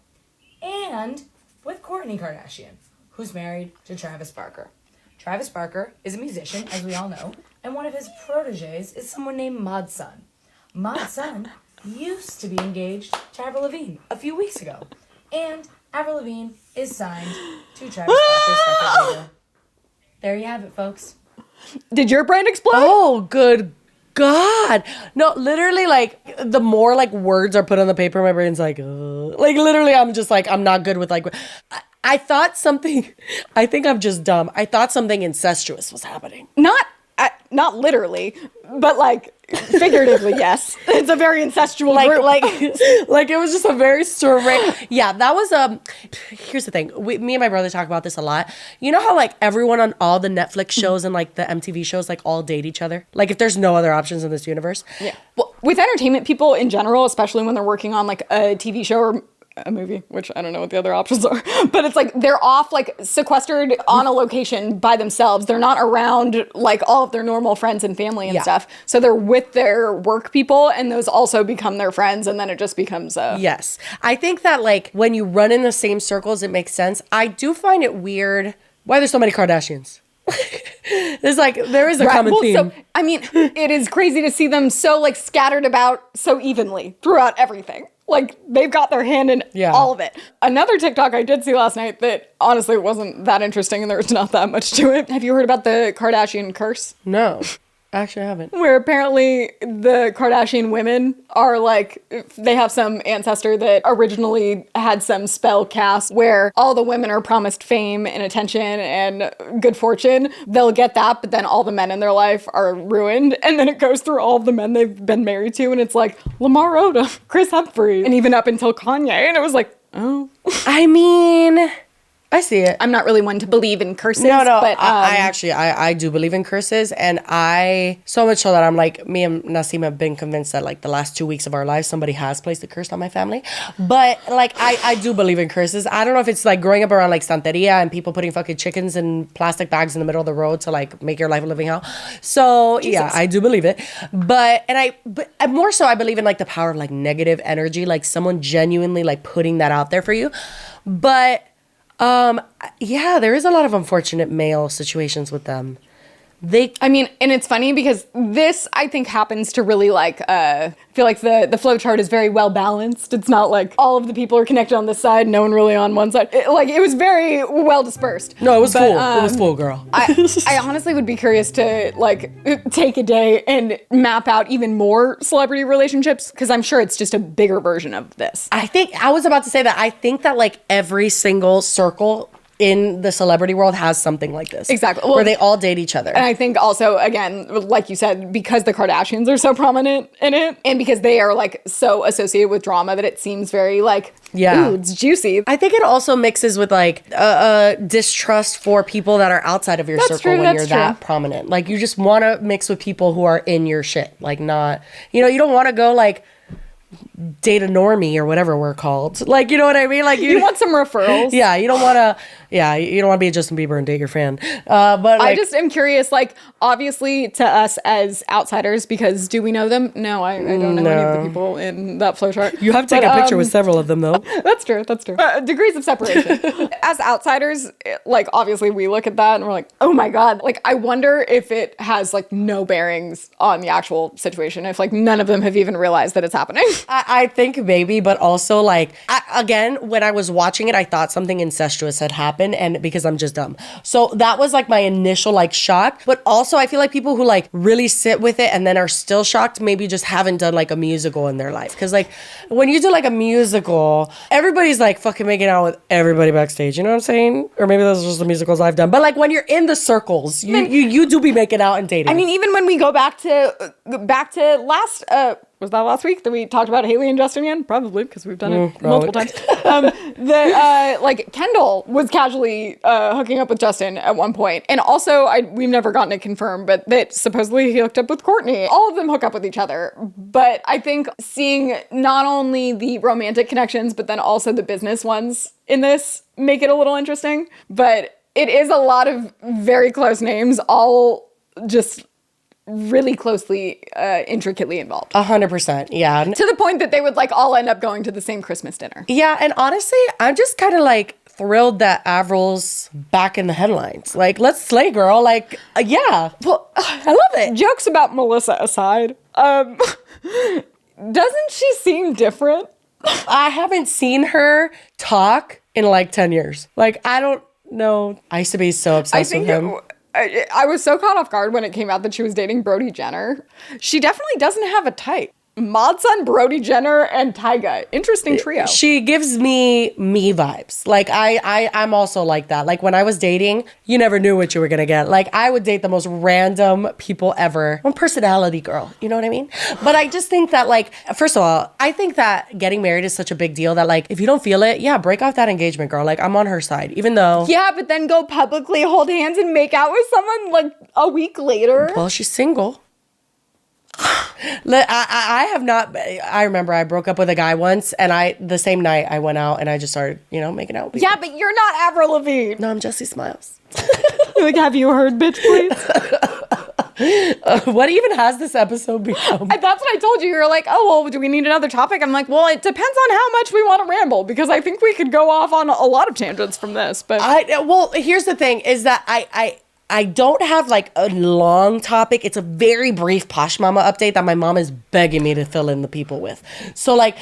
And with Kourtney Kardashian, who's married to Travis Barker. Travis Barker is a musician, as we all know, and one of his proteges is someone named Modsun. Modsun used to be engaged to Avril Lavigne a few weeks ago. And Avril Lavigne is signed to Travis Barker's record label. There you have it, folks. Did your brain explode? Oh, good God. No, literally, like, the more, like, words are put on the paper, my brain's like, like, literally, I'm just like, I'm not good with, like, I thought something, I think I'm just dumb. I thought something incestuous was happening. Not, not literally, but like figuratively, yes. It's a very incestual group. Like it was just a very strict. Yeah, that was here's the thing. Me and my brother talk about this a lot. You know how like everyone on all the Netflix shows and like the MTV shows like all date each other? Like if there's no other options in this universe. Yeah. Well, with entertainment people in general, especially when they're working on like a TV show or a movie, which I don't know what the other options are, but it's like they're off like sequestered on a location by themselves. They're not around like all of their normal friends and family and stuff. So they're with their work people, and those also become their friends, and then it just becomes Yes. I think that like when you run in the same circles, it makes sense. I do find it weird why there's so many Kardashians. There is a common theme. So, I mean, it is crazy to see them so like scattered about so evenly throughout everything. Like, they've got their hand in all of it. Another TikTok I did see last night that honestly wasn't that interesting and there was not that much to it. Have you heard about the Kardashian curse? No. Actually, I haven't. Where apparently the Kardashian women are like, they have some ancestor that originally had some spell cast where all the women are promised fame and attention and good fortune. They'll get that, but then all the men in their life are ruined. And then it goes through all of the men they've been married to. And it's like Lamar Odom, Chris Humphrey, and even up until Kanye. And it was like, oh. I mean, I see it. I'm not really one to believe in curses. No, but I actually do believe in curses, and so much so that I'm like, me and Nasim have been convinced that like the last 2 weeks of our lives, somebody has placed a curse on my family. But like, I do believe in curses. I don't know if it's like growing up around like Santeria and people putting fucking chickens in plastic bags in the middle of the road to like make your life a living hell. So yeah, I do believe it. But more so I believe in like the power of like negative energy, like someone genuinely like putting that out there for you. But yeah, there is a lot of unfortunate male situations with them. I mean, and it's funny because this, I think, happens to really like, I feel like the flow chart is very well balanced. It's not like all of the people are connected on this side, no one really on one side. It was very well dispersed. No, it was full. It was full, girl. I honestly would be curious to like take a day and map out even more celebrity relationships because I'm sure it's just a bigger version of this. I was about to say that I think that like every single circle in the celebrity world has something like this. Exactly. Where they all date each other. And I think also, again, like you said, because the Kardashians are so prominent in it and because they are like so associated with drama that it seems very like, ooh, it's juicy. I think it also mixes with like distrust for people that are outside of your circle when you're that prominent. Like you just want to mix with people who are in your shit. Like not, you don't want to go like date a normie or whatever we're called. Like, you know what I mean? Like you want some referrals. Yeah, you don't want to be a Justin Bieber and date your fan. But like, I just am curious, like, obviously to us as outsiders, because do we know them? No, I don't know any of the people in that flowchart. You have to take a picture with several of them though. That's true. Degrees of separation. As outsiders, like, obviously we look at that and we're like, oh my God. Like, I wonder if it has like no bearings on the actual situation. If like none of them have even realized that it's happening. I think maybe, but also like, again, when I was watching it, I thought something incestuous had happened, and because I'm just dumb. So that was like my initial like shock. But also I feel like people who like really sit with it and then are still shocked maybe just haven't done like a musical in their life. Because like when you do like a musical, everybody's like fucking making out with everybody backstage. You know what I'm saying? Or maybe those are just the musicals I've done. But like when you're in the circles, you do be making out and dating. I mean, even when we go back to last... was that last week that we talked about Haley and Justin again? Probably, because we've done it multiple times. Like Kendall was casually hooking up with Justin at one point. And also, we've never gotten it confirmed, but that supposedly he hooked up with Courtney. All of them hook up with each other. But I think seeing not only the romantic connections, but then also the business ones in this make it a little interesting. But it is a lot of very close names, all just really closely, intricately involved. 100%, yeah. To the point that they would like all end up going to the same Christmas dinner. Yeah, and honestly, I'm just kind of like thrilled that Avril's back in the headlines. Like, let's slay, girl. Like, yeah. Well, I love it. Jokes about Melissa aside, doesn't she seem different? I haven't seen her talk in like 10 years. Like, I don't know. I used to be so obsessed with him. I was so caught off guard when it came out that she was dating Brody Jenner. She definitely doesn't have a type. Modsun, Brody Jenner, and Tyga. Interesting trio. She gives me vibes. Like I'm also like that. Like when I was dating, you never knew what you were gonna get. Like I would date the most random people ever. I'm a personality girl, you know what I mean? But I just think that like, first of all, I think that getting married is such a big deal that like, if you don't feel it, yeah, break off that engagement, girl. Like I'm on her side, even though. Yeah, but then go publicly hold hands and make out with someone like a week later. Well, she's single. I have not. I remember I broke up with a guy once, and the same night I went out and I just started, making out with people. Yeah, but you're not Avril Lavigne. No, I'm Jessi Smiles. Like, have you heard, bitch, please? What even has this episode become? That's what I told you. You're like, oh, well, do we need another topic? I'm like, well, it depends on how much we want to ramble, because I think we could go off on a lot of tangents from this. But well, here's the thing: is that I don't have like a long topic. It's a very brief Posh Momma update that my mom is begging me to fill in the people with. So like,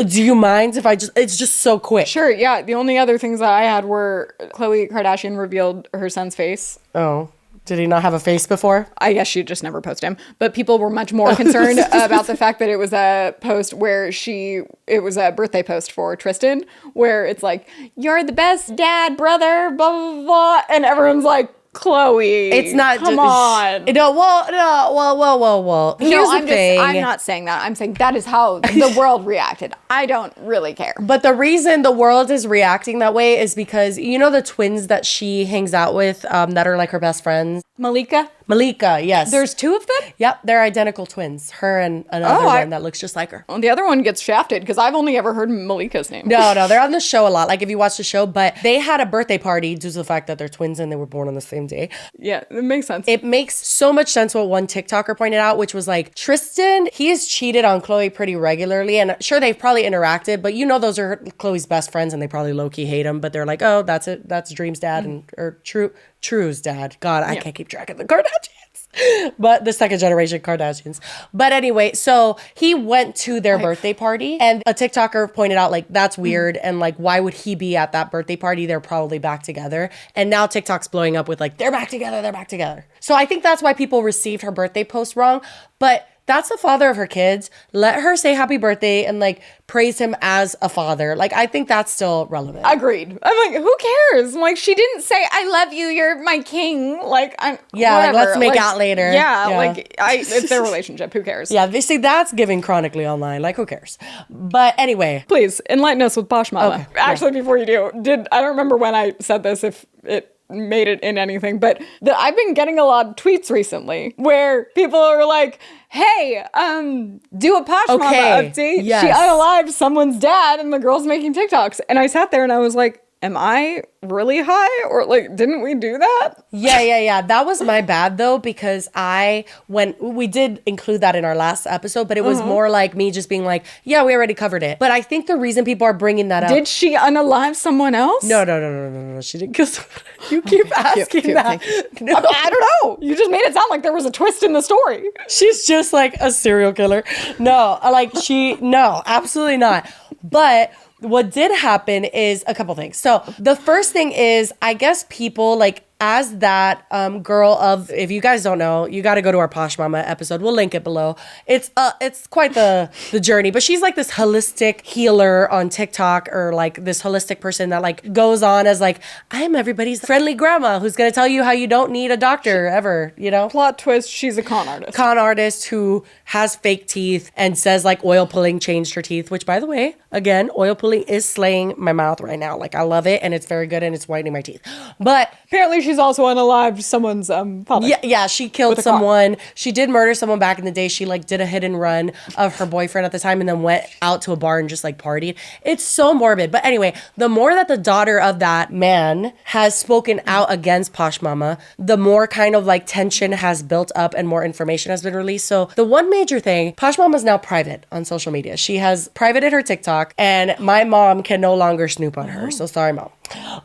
do you mind if it's just so quick? Sure, yeah. The only other things that I had were Khloe Kardashian revealed her son's face. Oh. Did he not have a face before? I guess she just never posted him. But people were much more concerned about the fact that it was a post where it was a birthday post for Tristan, where it's like, you're the best dad, brother, blah, blah, blah. And everyone's like, Khloe, it's not. Come on. Well. Here's the thing. I'm not saying that. I'm saying that is how the world reacted. I don't really care. But the reason the world is reacting that way is because the twins that she hangs out with, that are like her best friends. Malika, yes. There's two of them? Yep, they're identical twins. Her and another one that looks just like her. Well, the other one gets shafted because I've only ever heard Malika's name. No, they're on the show a lot. Like if you watch the show, but they had a birthday party due to the fact that they're twins and they were born on the same day. Yeah, it makes sense. It makes so much sense what one TikToker pointed out, which was like, Tristan, he has cheated on Khloe pretty regularly. And sure, they've probably interacted, but those are Khloe's best friends and they probably low-key hate him. But they're like, oh, that's it. That's Dream's dad or True's dad. God, I can't keep track of the Kardashians. But the second generation Kardashians. But anyway, so he went to their birthday party and a TikToker pointed out like, that's weird. And like, why would he be at that birthday party? They're probably back together. And now TikTok's blowing up with like, they're back together. So I think that's why people received her birthday post wrong. But that's the father of her kids. Let her say happy birthday and like praise him as a father. Like, I think that's still relevant. Agreed. I'm like, who cares? Like, she didn't say, I love you, you're my king. Like, like, let's make out later. Yeah, like, it's their relationship. Who cares? Yeah, see, that's giving chronically online. Like, who cares? But anyway. Please, enlighten us with Posh Momma. Okay, Actually, before you do, I don't remember when I said this, if it made it in anything, but I've been getting a lot of tweets recently where people are like, hey, do a Posh Momma update. Yes. She unalived someone's dad and the girl's making TikToks. And I sat there and I was like, am I really high? Or like, didn't we do that? Yeah. That was my bad though, because we did include that in our last episode, but it was more like me just being like, yeah, we already covered it. But I think the reason people are bringing that up. Did she unalive someone else? No. She didn't kill someone. You keep asking that. No. I don't know. You just made it sound like there was a twist in the story. She's just like a serial killer. No, no, absolutely not. But what did happen is a couple things. So the first thing is, I guess people like, as that girl of, if you guys don't know, you got to go to our Posh Momma episode. We'll link it below. It's quite the journey, but she's like this holistic healer on TikTok, or like this holistic person that like goes on as like, I am everybody's friendly grandma who's going to tell you how you don't need a doctor ever, Plot twist, she's a con artist. Con artist who has fake teeth and says like oil pulling changed her teeth, which by the way, again, oil pulling is slaying my mouth right now. Like I love it and it's very good and it's whitening my teeth. But apparently she's also unalived someone's father. Yeah, she killed someone. She did murder someone back in the day. She like did a hit and run of her boyfriend at the time and then went out to a bar and just like partied. It's so morbid. But anyway, the more that the daughter of that man has spoken out against Posh Momma, the more kind of like tension has built up and more information has been released. So the one major thing, Posh Momma is now private on social media. She has privated her TikTok and my mom can no longer snoop on her. So sorry, mom.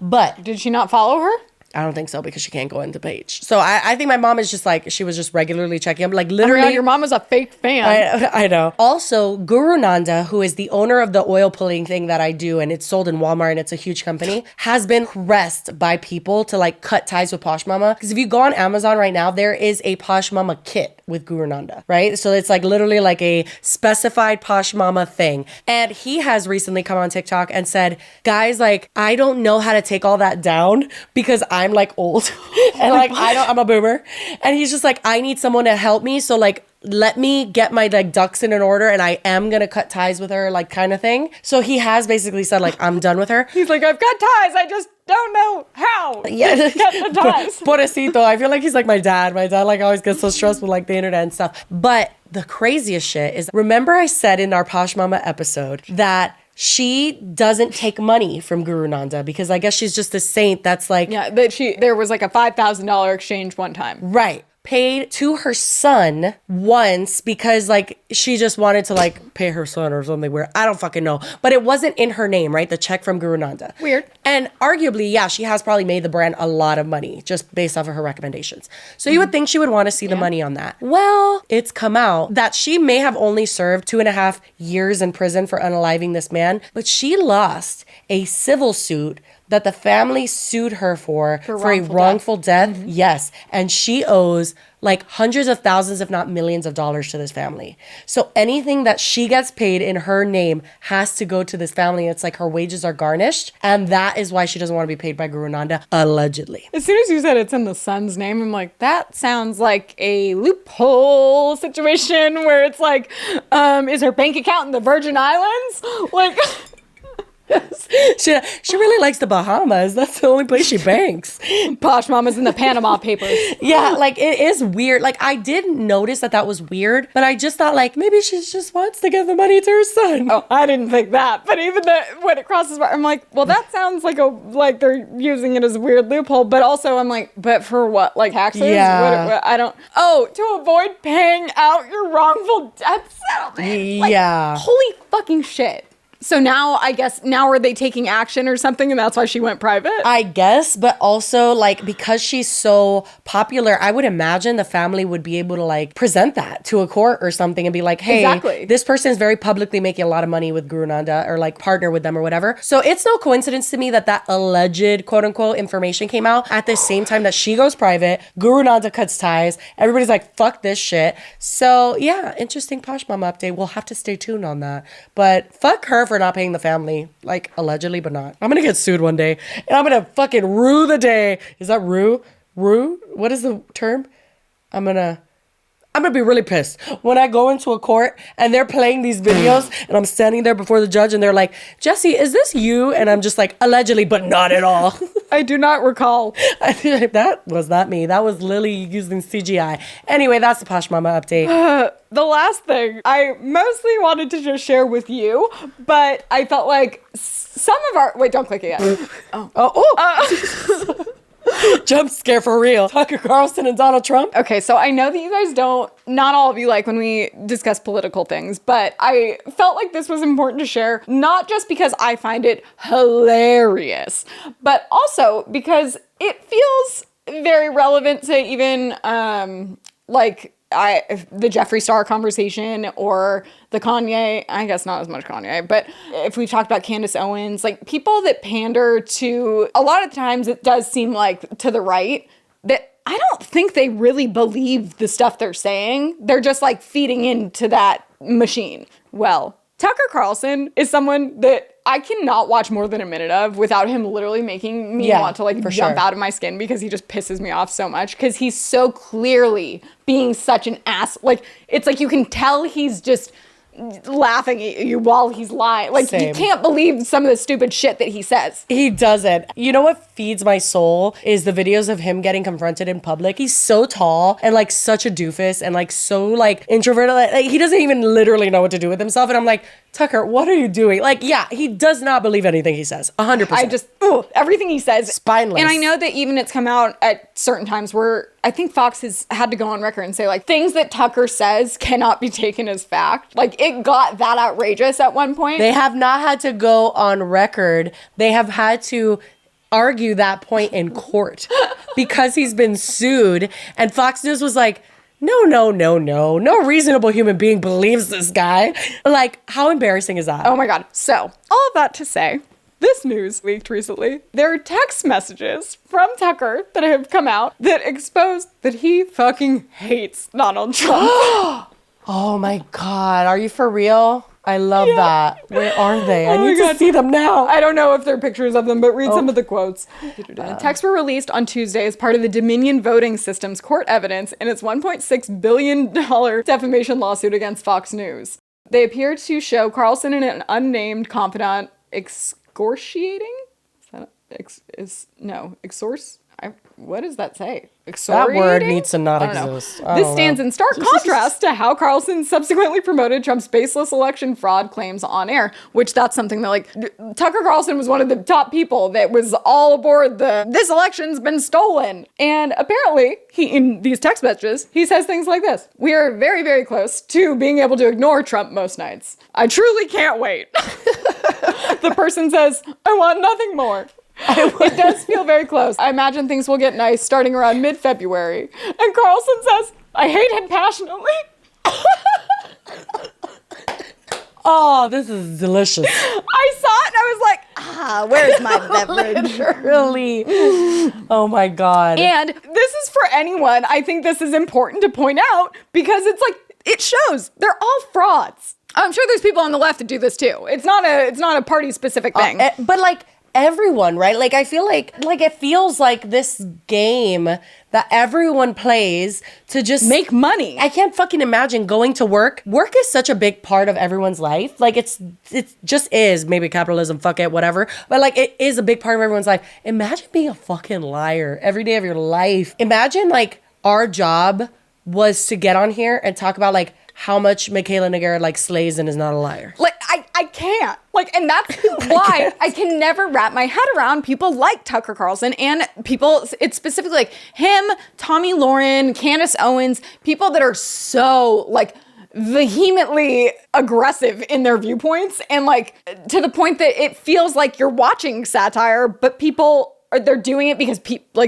But did she not follow her? I don't think so because she can't go into page. So I think my mom is just like, she was just regularly checking. I'm like, literally. Oh my God, your mom is a fake fan. I know. Also, Guru Nanda, who is the owner of the oil pulling thing that I do, and it's sold in Walmart and it's a huge company, has been pressed by people to like cut ties with Posh Momma. Because if you go on Amazon right now, there is a Posh Momma kit with Guru Nanda, right? So it's like literally like a specified Posh Momma thing. And he has recently come on TikTok and said, guys, like, I don't know how to take all that down because I'm like old and like I'm a boomer. And he's just like, I need someone to help me. So like, let me get my like ducks in an order and I am gonna cut ties with her, like kind of thing. So he has basically said like, I'm done with her. He's like, I've got ties, I just don't know how to get the ties. Pobrecito. I feel like he's like my dad. My dad like always gets so stressed with like the internet and stuff. But the craziest shit is, remember I said in our Posh Momma episode that she doesn't take money from Guru Nanda because I guess she's just a saint that's like... Yeah, that there was like a $5,000 exchange one time. Right. Paid to her son once because like she just wanted to like pay her son or something weird. I don't fucking know. But it wasn't in her name, right? The check from Guru Nanda. Weird. And arguably, yeah, she has probably made the brand a lot of money just based off of her recommendations. So you would think she would want to see the money on that. Well, it's come out that she may have only served 2.5 years in prison for unaliving this man, but she lost a civil suit that the family sued her for a wrongful death. Mm-hmm. Yes. And she owes like hundreds of thousands, if not millions of dollars to this family. So anything that she gets paid in her name has to go to this family. It's like her wages are garnished. And that is why she doesn't want to be paid by Guru Nanda, allegedly. As soon as you said it's in the son's name, I'm like, that sounds like a loophole situation where it's like, is her bank account in the Virgin Islands? Like... She really likes the Bahamas. That's the only place she banks. Posh Momma's in the Panama Papers. Yeah, like it is weird. Like I didn't notice that was weird, but I just thought like maybe she just wants to give the money to her son. Oh, I didn't think that. But even when it crosses my, I'm like, well, that sounds like they're using it as a weird loophole. But also I'm like, but for what? Like taxes? Yeah. What, I don't. Oh, to avoid paying out your wrongful death settlement. Like, yeah. Holy fucking shit. So now, I guess, are they taking action or something and that's why she went private? I guess, but also, like, because she's so popular, I would imagine the family would be able to, like, present that to a court or something and be like, hey, exactly. This person is very publicly making a lot of money with Guru Nanda or, like, partner with them or whatever. So it's no coincidence to me that alleged, quote-unquote, information came out at the same time that she goes private, Guru Nanda cuts ties, everybody's like, fuck this shit. So, yeah, interesting Posh Momma update. We'll have to stay tuned on that. But fuck her for not paying the family, like allegedly, but not. I'm gonna get sued one day and I'm gonna fucking rue the day. Is that rue? What is the term? I'm gonna be really pissed when I go into a court and they're playing these videos and I'm standing there before the judge and they're like, Jessi, is this you? And I'm just like, allegedly, but not at all. I do not recall. That was not me. That was Lily using CGI. Anyway, that's the Posh Momma update. The last thing I mostly wanted to just share with you, but I felt like some of our... Wait, don't click it yet. Jump scare for real. Tucker Carlson and Donald Trump. Okay, so I know that you guys not all of you like when we discuss political things, but I felt like this was important to share, not just because I find it hilarious, but also because it feels very relevant to even the Jeffree Star conversation or the Kanye, I guess not as much Kanye, but if we've talked about Candace Owens, like people that pander to, a lot of times it does seem like to the right, that I don't think they really believe the stuff they're saying. They're just like feeding into that machine. Well, Tucker Carlson is someone that I cannot watch more than a minute of without him literally making me want to like jump out of my skin because he just pisses me off so much because he's so clearly being such an ass. Like, it's like you can tell he's just laughing at you while he's lying. Like, Same. You can't believe some of the stupid shit that he says. He doesn't. You know what feeds my soul is the videos of him getting confronted in public. He's so tall and like such a doofus and like so like introverted. Like he doesn't even literally know what to do with himself. And I'm like, Tucker, what are you doing? Like, yeah, he does not believe anything he says. 100%. Everything he says. Spineless. And I know that even it's come out at certain times where I think Fox has had to go on record and say like things that Tucker says cannot be taken as fact. Like it got that outrageous at one point. They have not had to go on record. They have had to argue that point in court because he's been sued. And Fox News was like, no reasonable human being believes this guy. Like, how embarrassing is that? Oh my God. So, all of that to say, this news leaked recently. There are text messages from Tucker that have come out that expose that he fucking hates Donald Trump. Oh my God. Are you for real? I love that. Where are they? I need to see them now. I don't know if they're pictures of them, but read some of the quotes. Texts were released on Tuesday as part of the Dominion voting system's court evidence in its $1.6 billion defamation lawsuit against Fox News. They appear to show Carlson and an unnamed confidant excoriating? What does that say? That word needs to not exist. This stands in stark contrast to how Carlson subsequently promoted Trump's baseless election fraud claims on air, which that's something that, like, Tucker Carlson was one of the top people that was all aboard this election's been stolen. And apparently, in these text messages, he says things like this: "We are very, very close to being able to ignore Trump most nights. I truly can't wait." The person says, "I want nothing more." It does feel very close. I imagine things will get nice starting around mid-February. And Carlson says, "I hate him passionately." Oh, this is delicious. I saw it and I was like, where's my beverage? Really? Oh my God. And this is for anyone. I think this is important to point out because it's like, it shows they're all frauds. I'm sure there's people on the left that do this too. It's not a party specific thing. But like, everyone, right? Like, I feel like it feels like this game that everyone plays to just make money. I can't fucking imagine going to work. Work is such a big part of everyone's life. Like, it just is. Maybe capitalism, fuck it, whatever. But like, it is a big part of everyone's life. Imagine being a fucking liar every day of your life. Imagine like our job was to get on here and talk about like how much Mikayla Nogueira like slays and is not a liar. Like, I can't. Like, and that's why I can never wrap my head around people like Tucker Carlson and people, it's specifically like him, Tommy Lauren, Candace Owens, people that are so like vehemently aggressive in their viewpoints and like to the point that it feels like you're watching satire, but they're doing it because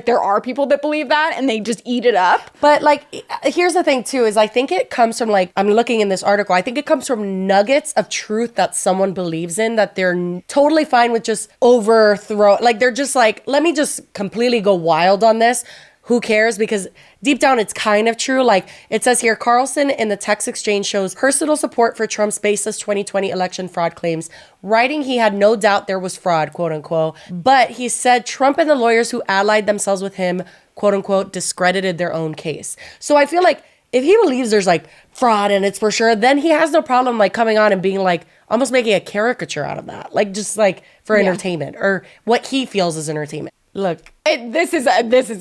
there are people that believe that and they just eat it up. But like, here's the thing too, is I think it comes from like, I'm looking in this article, I think it comes from nuggets of truth that someone believes in that they're totally fine with just overthrow. Like, they're just like, let me just completely go wild on this. Who cares? Because deep down, it's kind of true. Like it says here, Carlson in the text exchange shows personal support for Trump's baseless 2020 election fraud claims, writing he had no doubt there was fraud, quote unquote. But he said Trump and the lawyers who allied themselves with him, quote unquote, discredited their own case. So I feel like if he believes there's like fraud and it's for sure, then he has no problem like coming on and being like, almost making a caricature out of that. Like just like for entertainment or what he feels is entertainment. Look, this is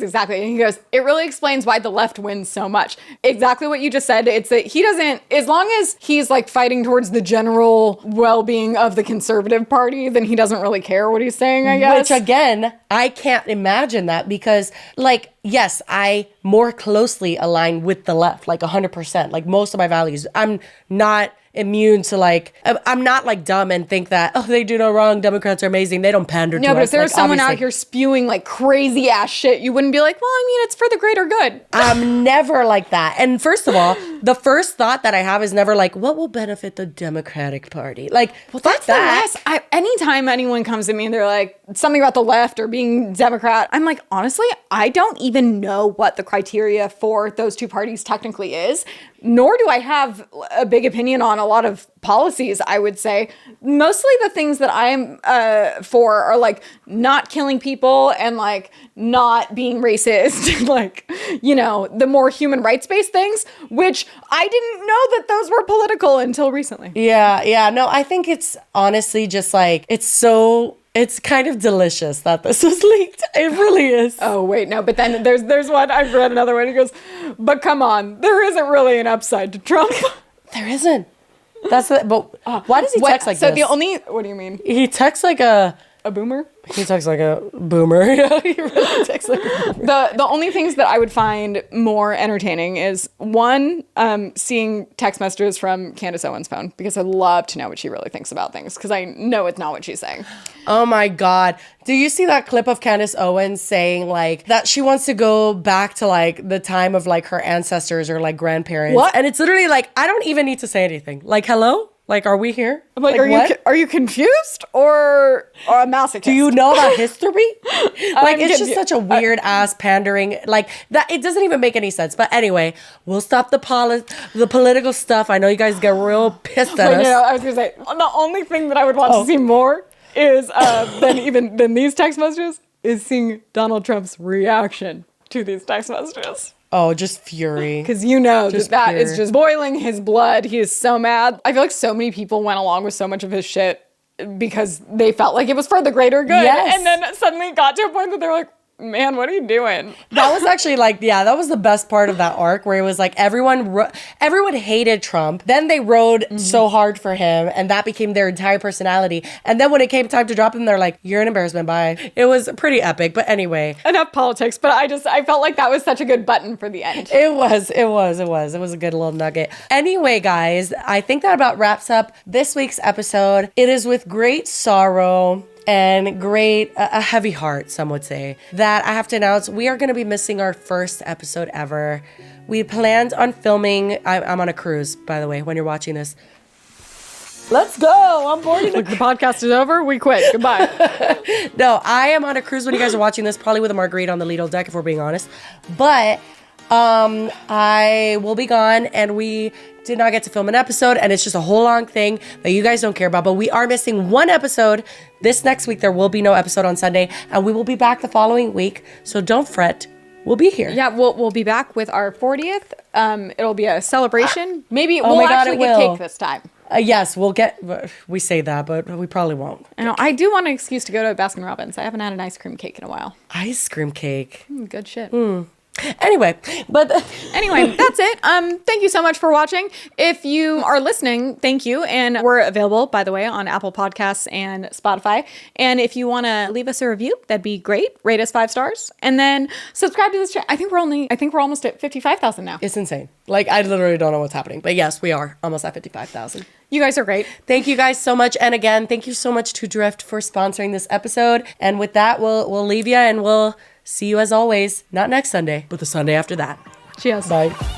exactly, and he goes, it really explains why the left wins so much. Exactly what you just said. It's that he doesn't, as long as he's like fighting towards the general well-being of the conservative party, then he doesn't really care what he's saying, I guess. Which again, I can't imagine that because like, yes, I more closely align with the left, like 100%, like most of my values. I'm not immune to like, I'm not like dumb and think that, oh, they do no wrong, Democrats are amazing, they don't pander to us. No, but if there's like, someone obviously out here spewing like crazy ass shit, you wouldn't be like, well, I mean, it's for the greater good. I'm never like that. And first of all, the first thought that I have is never like, what will benefit the Democratic Party? Like, well, that's that. The last, anytime anyone comes to me and they're like, something about the left or being Democrat, I'm like, honestly, I don't even know what the criteria for those two parties technically is. Nor do I have a big opinion on a lot of policies, I would say. Mostly the things that I am for are like not killing people and like not being racist, like, you know, the more human rights-based things, which I didn't know that those were political until recently. Yeah. No, I think it's honestly just like, it's kind of delicious that this was leaked. It really is. Oh, wait, no. But then there's one, I've read another one. He goes, but come on, there isn't really an upside to Trump. There isn't. But why does he text like so this? what do you mean? He texts like a a boomer. He talks like a boomer. He really talks like a boomer. The only things that I would find more entertaining is one, seeing text messages from Candace Owens' phone, because I'd love to know what she really thinks about things, because I know it's not what she's saying. Oh my God. Do you see that clip of Candace Owens saying like that she wants to go back to like the time of like her ancestors or like grandparents? What? And it's literally like, I don't even need to say anything. Like, hello? Like, are we here? I'm like, what? are you confused or a masochist? Do you know that history? Like, it's just confused. such a weird ass pandering. Like that, it doesn't even make any sense. But anyway, we'll stop the political stuff. I know you guys get real pissed at Wait, us. no, I was gonna say the only thing that I would want to see more is than these text messages is seeing Donald Trump's reaction to these text messages. Oh, just fury. Because you know that pure. is just boiling his blood. He is so mad. I feel like so many people went along with so much of his shit because they felt like it was for the greater good. Yes. And then suddenly it got to a point that they're like, man, what are you doing? That was actually like, yeah, that was the best part of that arc where it was like everyone hated Trump. Then they rode so hard for him and that became their entire personality. And then when it came time to drop him, they're like, you're an embarrassment, bye. It was pretty epic. But anyway. Enough politics, but I felt like that was such a good button for the end. It was a good little nugget. Anyway, guys, I think that about wraps up this week's episode. It is with great sorrow and a heavy heart, some would say, that I have to announce we are going to be missing our first episode ever. We planned on filming, I'm on a cruise, by the way, when you're watching this. Let's go, I'm boarding Like the podcast is over, we quit, goodbye. No, I am on a cruise when you guys are watching this, probably with a margarita on the Lido deck, if we're being honest. But I will be gone and we did not get to film an episode and it's just a whole long thing that you guys don't care about, but we are missing one episode. This next week there will be no episode on Sunday and we will be back the following week, so don't fret, we'll be here. Yeah, we'll be back with our 40th. It'll be a celebration. Maybe we'll actually get cake this time. Yes, we say that, but we probably won't. I know, I do want an excuse to go to Baskin Robbins. I haven't had an ice cream cake in a while. Ice cream cake. Good shit. Anyway, Anyway, that's it. Thank you so much for watching. If you are listening, thank you. And we're available, by the way, on Apple Podcasts and Spotify. And if you want to leave us a review, that'd be great. Rate us 5 stars. And then subscribe to this channel. I think we're almost at 55,000 now. it's insane. Like, I literally don't know what's happening. But yes, we are almost at 55,000. You guys are great. Thank you guys so much. And again, thank you so much to Drift for sponsoring this episode. And with that, we'll leave you and we'll see you as always, not next Sunday, but the Sunday after that. Cheers. Bye.